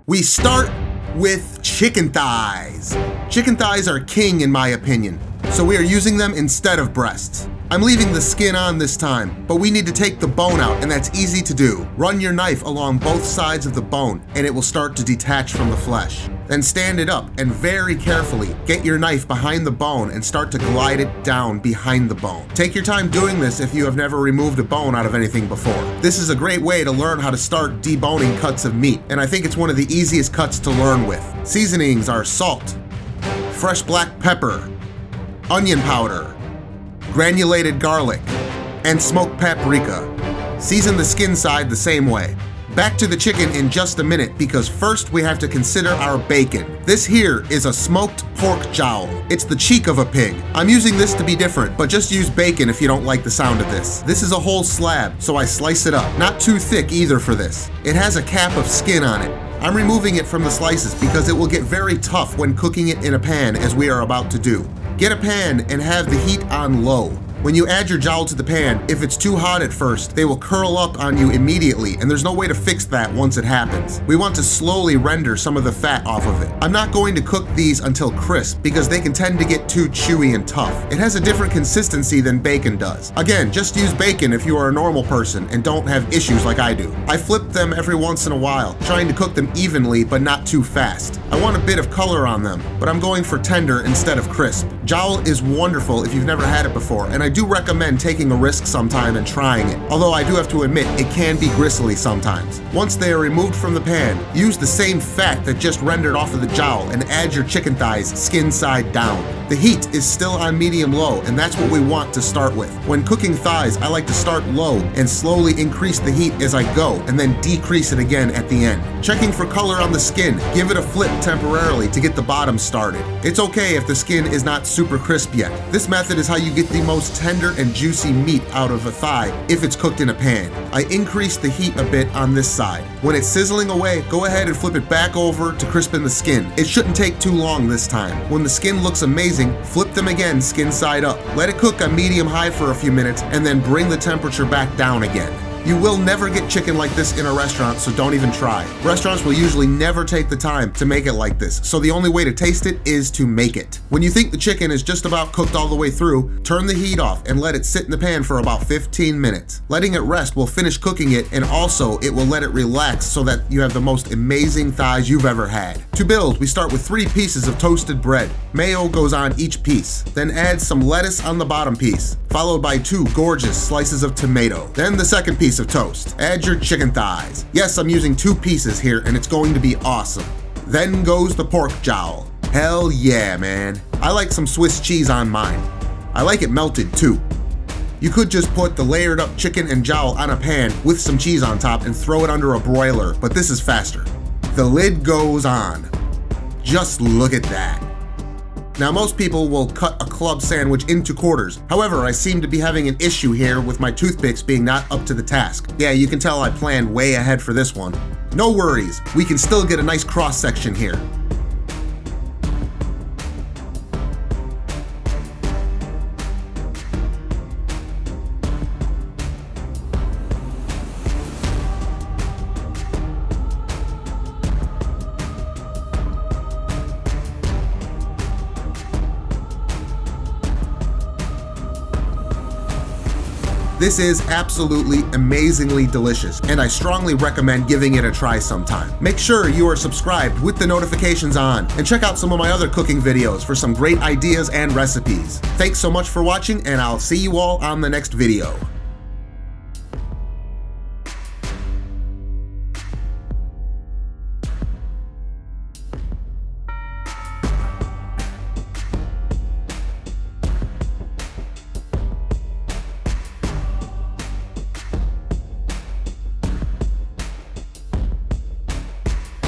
We start with chicken thighs. Chicken thighs are king in my opinion, so we are using them instead of breasts. I'm leaving the skin on this time, but we need to take the bone out, and that's easy to do. Run your knife along both sides of the bone and it will start to detach from the flesh. Then stand it up and very carefully get your knife behind the bone and start to glide it down behind the bone. Take your time doing this if you have never removed a bone out of anything before. This is a great way to learn how to start deboning cuts of meat, and I think it's one of the easiest cuts to learn with. Seasonings are salt, fresh black pepper, onion powder, granulated garlic, and smoked paprika. Season the skin side the same way. Back to the chicken in just a minute because first we have to consider our bacon. This here is a smoked pork jowl. It's the cheek of a pig. I'm using this to be different, but just use bacon if you don't like the sound of this. This is a whole slab, so I slice it up. Not too thick either for this. It has a cap of skin on it. I'm removing it from the slices because it will get very tough when cooking it in a pan as we are about to do. Get a pan and have the heat on low. When you add your jowl to the pan, if it's too hot at first, they will curl up on you immediately, and there's no way to fix that once it happens. We want to slowly render some of the fat off of it. I'm not going to cook these until crisp because they can tend to get too chewy and tough. It has a different consistency than bacon does. Again, just use bacon if you are a normal person and don't have issues like I do. I flip them every once in a while, trying to cook them evenly but not too fast. I want a bit of color on them, but I'm going for tender instead of crisp. Jowl is wonderful if you've never had it before, and I do recommend taking a risk sometime and trying it, although I do have to admit it can be gristly sometimes. Once they are removed from the pan, use the same fat that just rendered off of the jowl and add your chicken thighs skin side down. The heat is still on medium-low, and that's what we want to start with. When cooking thighs, I like to start low and slowly increase the heat as I go, and then decrease it again at the end. Checking for color on the skin, give it a flip temporarily to get the bottom started. It's okay if the skin is not super crisp yet. This method is how you get the most tender and juicy meat out of a thigh if it's cooked in a pan. I increase the heat a bit on this side. When it's sizzling away, go ahead and flip it back over to crispen the skin. It shouldn't take too long this time. When the skin looks amazing, flip them again skin side up. Let it cook on medium-high for a few minutes and then bring the temperature back down again. You will never get chicken like this in a restaurant, so don't even try. Restaurants will usually never take the time to make it like this, so the only way to taste it is to make it. When you think the chicken is just about cooked all the way through, turn the heat off and let it sit in the pan for about 15 minutes. Letting it rest will finish cooking it, and also it will let it relax so that you have the most amazing thighs you've ever had. To build, we start with 3 pieces of toasted bread. Mayo goes on each piece. Then add some lettuce on the bottom piece, followed by 2 gorgeous slices of tomato. Then the second piece of toast. Add your chicken thighs. Yes, I'm using 2 pieces here and it's going to be awesome. Then goes the pork jowl. Hell yeah, man. I like some Swiss cheese on mine. I like it melted too. You could just put the layered up chicken and jowl on a pan with some cheese on top and throw it under a broiler, but this is faster. The lid goes on. Just look at that. Now most people will cut a club sandwich into quarters. However, I seem to be having an issue here with my toothpicks being not up to the task. Yeah, you can tell I planned way ahead for this one. No worries, we can still get a nice cross section here. This is absolutely amazingly delicious, and I strongly recommend giving it a try sometime. Make sure you are subscribed with the notifications on, and check out some of my other cooking videos for some great ideas and recipes. Thanks so much for watching, and I'll see you all on the next video.